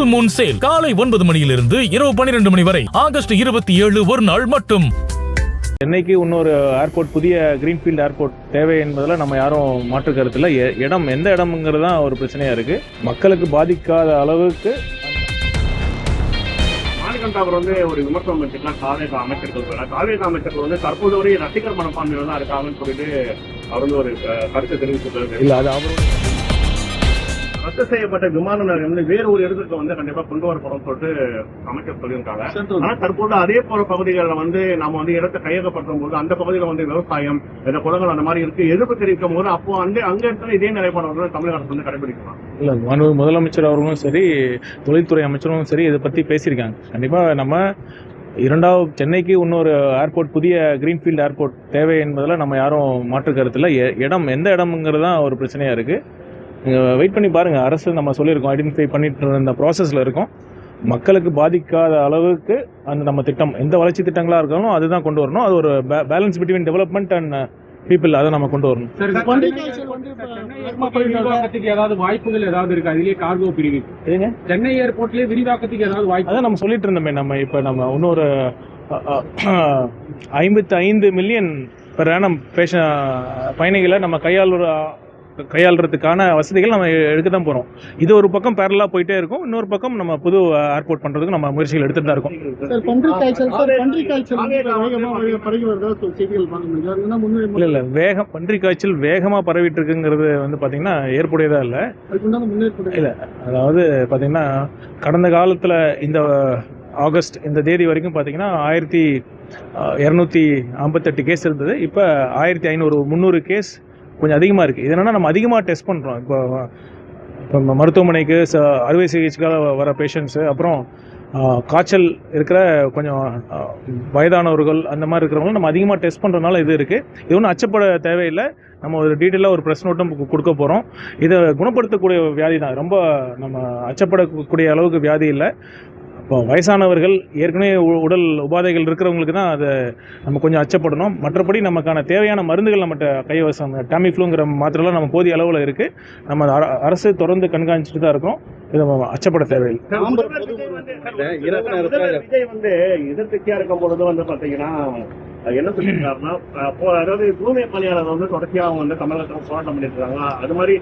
Full Moon sale காலை 9 மணியிலிருந்து இரவு 12 மணி வரை ஆகஸ்ட் 27 ஒரு நாள் மட்டும். சென்னைக்கு இன்னொரு ஏர்போர்ட், புதிய கிரீன்ஃபீல்டு ஏர்போர்ட் தேவை என்பதில் நம்ம யாரும் மாற்று கருத்தில். இடம் எந்த இடம்ங்கிறது தான் ஒரு பிரச்சனையாக இருக்குது. மக்களுக்கு பாதிக்காத அளவுக்கு அவர் ஒரு விமர்சனம் வச்சுக்கலாம். காவேரி அமைச்சர்கள் தற்போது வரை ரசிகர் மனப்பான்மையில தான் இருக்காங்கன்னு சொல்லிட்டு அவர் ஒரு கருத்தை தெரிவிச்சிருக்காரு. இல்லை, அது அவரோட ரத்து செய்யப்பட்ட விமான நிலையம் வேறு ஒரு இடத்துக்கு கண்டிப்பா கொண்டு வரப்படும் சொல்லிட்டு அமைச்சர் சொல்லியிருக்காங்க. ஆனா தற்போது அதே போல பகுதிகளில் நம்ம இடத்தை கையகப்படுத்தும் போது அந்த பகுதியில் விவசாயம், இந்த குளங்கள் அந்த மாதிரி இருக்கு எதிர்ப்பு தெரிவிக்கும் போது அப்போ அங்க இடத்துல இதே நிலைப்பாடு தமிழக அரசு கடைபிடிக்கலாம். இல்லை, முதலமைச்சர் அவர்களும் சரி, தொழில்துறை அமைச்சரும் சரி இதை பத்தி பேசியிருக்காங்க. கண்டிப்பா நம்ம இரண்டாவது சென்னைக்கு இன்னொரு ஏர்போர்ட், புதிய கிரீன்ஃபீல்டு ஏர்போர்ட் தேவை என்பதில் நம்ம யாரும் மாற்று கருத்தில். இடம் எந்த இடம்ங்கிறது தான் ஒரு பிரச்சனையாக இருக்குது. நீங்கள் வெயிட் பண்ணி பாருங்கள். அரசு நம்ம சொல்லியிருக்கோம், ஐடென்டிஃபை பண்ணிட்டு இருந்த ப்ராசஸில் இருக்கோம். மக்களுக்கு பாதிக்காத அளவுக்கு அந்த நம்ம திட்டம் எந்த வளர்ச்சி திட்டங்களாக இருந்தாலும் அதுதான் கொண்டு வரணும். அது ஒரு balance between development and people, அதை நம்ம கொண்டு வரணும். ஏதாவது வாய்ப்புகள் ஏதாவது இருக்கு? அதிலேயே கார்கோ பிரிவு சென்னை ஏர்போர்ட்லேயே விரிவாக்கத்துக்கு ஏதாவது வாய்ப்பு? அதான் நம்ம சொல்லிட்டு இருந்தோமே. நம்ம இப்போ நம்ம இன்னொரு 55 மில்லியன் பெர் ஆனம் பயணிகளை நம்ம கையாளுறதுக்கான வசதிகள் நம்ம எடுக்க தான் போகிறோம். இது ஒரு பக்கம் பேரலாக போயிட்டே இருக்கும். இன்னொரு பக்கம் நம்ம புது ஏர்போர்ட் பண்ணுறதுக்கு நம்ம முயற்சிகள் எடுத்துட்டு தான் இருக்கோம். இல்லை, பன்றி காய்ச்சல் வேகமாக பரவிட்டு இருக்குங்கிறது பார்த்தீங்கன்னா ஏற்புடையதாக இல்லை. அதாவது பார்த்தீங்கன்னா கடந்த காலத்தில் இந்த ஆகஸ்ட் இந்த தேதி வரைக்கும் பார்த்தீங்கன்னா 1258 கேஸ் இருந்தது. இப்போ 1500-300 கேஸ் கொஞ்சம் அதிகமாக இருக்குது. இது என்னென்னா நம்ம அதிகமாக டெஸ்ட் பண்ணுறோம். இப்போ மருத்துவமனைக்கு அறுவை சிகிச்சைக்காக வர பேஷண்ட்ஸு, அப்புறம் காய்ச்சல் இருக்கிற கொஞ்சம் வயதானவர்கள் அந்த மாதிரி இருக்கிறவங்களும் நம்ம அதிகமாக டெஸ்ட் பண்ணுறதுனால இது இருக்குது. இது ஒன்றும் அச்சப்பட தேவையில்லை. நம்ம ஒரு டீட்டெயிலாக ஒரு ப்ரெஸ் நோட்டும் கொடுக்க போகிறோம். இதை குணப்படுத்தக்கூடிய வியாதி தான், ரொம்ப நம்ம அச்சப்படக்கூடிய அளவுக்கு வியாதி இல்லை. இப்போ வயசானவர்கள், ஏற்கனவே உடல் உபாதைகள் இருக்கிறவங்களுக்கு தான் அதை நம்ம கொஞ்சம் அச்சப்படணும். மற்றபடி நமக்கான தேவையான மருந்துகள் நம்மகிட்ட கைவசம், டாமிஃப்ளூங்கிற மாத்திரைலாம் நம்ம போதிய அளவில் இருக்குது. நம்ம அரசு தொடர்ந்து கண்காணிச்சுட்டு தான் இருக்கோம். இது அச்சப்பட தேவையில்லை. எதிர்கட்சியா இருக்கும் பொழுது பார்த்தீங்கன்னா என்ன சொல்லியிருக்காருன்னா, அதாவது தூய்மை பணியாளர் தொடர்ச்சியா அவங்க தமிழகத்தில் போராட்டம் பண்ணிட்டு இருக்காங்க. அது மாதிரி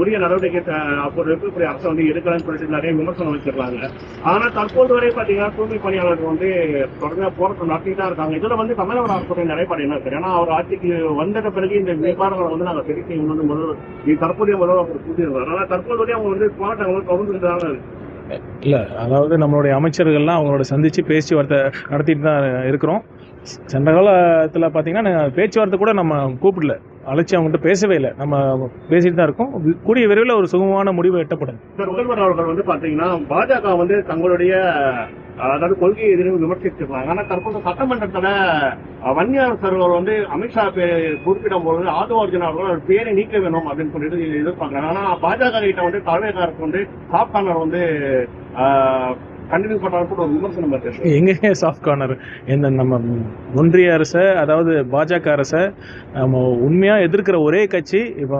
உரிய நடவடிக்கை அப்போது இருக்கக்கூடிய அரசு எடுக்கலாம்னு சொல்லிட்டு நிறைய விமர்சனம் வச்சிருக்காங்க. ஆனா தற்போது வரை பாத்தீங்கன்னா தூய்மை பணியாளர்கள் தொடர்ந்து போராட்டம் நடத்திட்டு தான் இருக்காங்க. இதுல தமிழக அரசுடைய நிலைப்பாடு என்ன இருக்கு? ஏன்னா அவர் ஆட்சிக்கு வந்த பிறகு இந்த விவகாரங்களை நாங்கள் சரி செய்யணும் தற்போதைய முதல்வர் கூட்டியிருந்தார். ஆனா தற்போது வரை அவங்க போராட்டங்கள் தொடர்ந்துட்டு தான் இருக்கு. இல்லை, அதாவது நம்மளுடைய அமைச்சர்கள்லாம் அவங்களோட சந்தித்து பேச்சுவார்த்தை நடத்திட்டு தான் இருக்கிறோம். சென்ற காலத்தில் பார்த்தீங்கன்னா பேச்சுவார்த்தை கூட நம்ம கூப்பிடல, அழைச்சி அவங்ககிட்ட பேசவே இல்லை. நம்ம பேசிட்டு தான் இருக்கோம். கூடிய விரைவில் ஒரு சுகமான முடிவு எட்டப்படும். முதல்வர் அவர்கள் பார்த்தீங்கன்னா பாஜக தங்களுடைய அதாவது கொள்கையை எதிரும் விமர்சிச்சிருக்காங்க. ஆனா தற்போது சட்டமன்றத்துல வன்னியரசர்கள் அமித்ஷா குறிப்பிடும் போது ஆதவர்ஜுன் அவர்கள் பேரை நீக்க வேணும் அப்படின்னு சொல்லிட்டு எதிர்பார்க்கிறாங்க. ஆனா பாஜக கிட்ட தலைவருக்கு சாஃப்ட் கார்னர் கண்டினியூ பண்றாங்க ஒரு விமர்சனம் இருக்கு. எங்கே சாஃப்ட் கார்னர்? எந்த நம்ம ஒன்றிய அரசை, அதாவது பாஜக அரசை நம்ம உண்மையாக எதிர்க்கிற ஒரே கட்சி இப்போ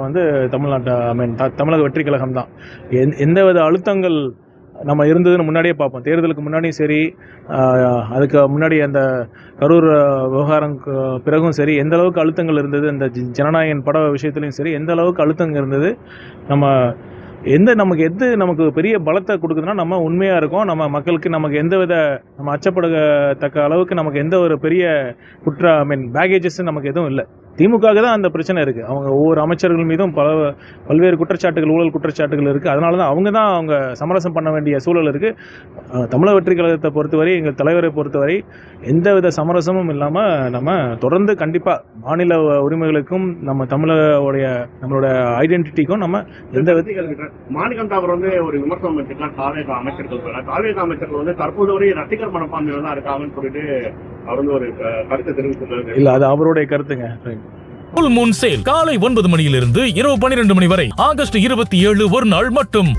தமிழக வெற்றி கழகம் தான். எந்தவித அழுத்தங்கள் நம்ம இருந்ததுன்னு முன்னாடியே பார்ப்போம். தேர்தலுக்கு முன்னாடியும் சரி, அதுக்கு முன்னாடி அந்த கரூர் விவகாரம் பிறகும் சரி, எந்த அளவுக்கு அழுத்தங்கள் இருந்தது, இந்த ஜனநாயகன் பட விஷயத்துலையும் சரி எந்த அளவுக்கு அழுத்தங்கள் இருந்தது. நமக்கு பெரிய பலத்தை கொடுக்குதுன்னா நம்ம உண்மையாக இருக்கோம். நம்ம மக்களுக்கு நமக்கு எந்தவித நம்ம அச்சப்படத்தக்க அளவுக்கு நமக்கு எந்த ஒரு பெரிய பேகேஜஸ் நமக்கு எதுவும் இல்லை. திமுக தான் அந்த பிரச்சனை இருக்குது. அவங்க ஒவ்வொரு அமைச்சர்கள் மீதும் பல்வேறு குற்றச்சாட்டுகள், ஊழல் குற்றச்சாட்டுகள் இருக்குது. அதனால தான் அவங்க சமரசம் பண்ண வேண்டிய சூழல் இருக்குது. தமிழக வெற்றி கழகத்தை பொறுத்தவரை, எங்கள் தலைவரை பொறுத்தவரை எந்தவித சமரசமும் இல்லாமல் நம்ம தொடர்ந்து கண்டிப்பாக மாநில உரிமைகளுக்கும் நம்மளோட ஐடென்டிட்டிக்கும் நம்ம எந்த மாணிக்கம் அவர் ஒரு விமர்சனம் வச்சுக்கலாம். காவேரி அமைச்சர்கள் தற்போது வரை ரசிகர் மனப்பான்மையில தான் இருக்காங்கன்னு சொல்லிட்டு அவர் ஒரு கருத்தை தெரிவிச்சிருக்காரு. இல்லை, அது அவருடைய கருத்துங்க. ஃபுல் மூன் சேல் காலை 9 மணியிலிருந்து இரவு 12 மணி வரை ஆகஸ்ட் 27 ஒரு நாள் மட்டும்.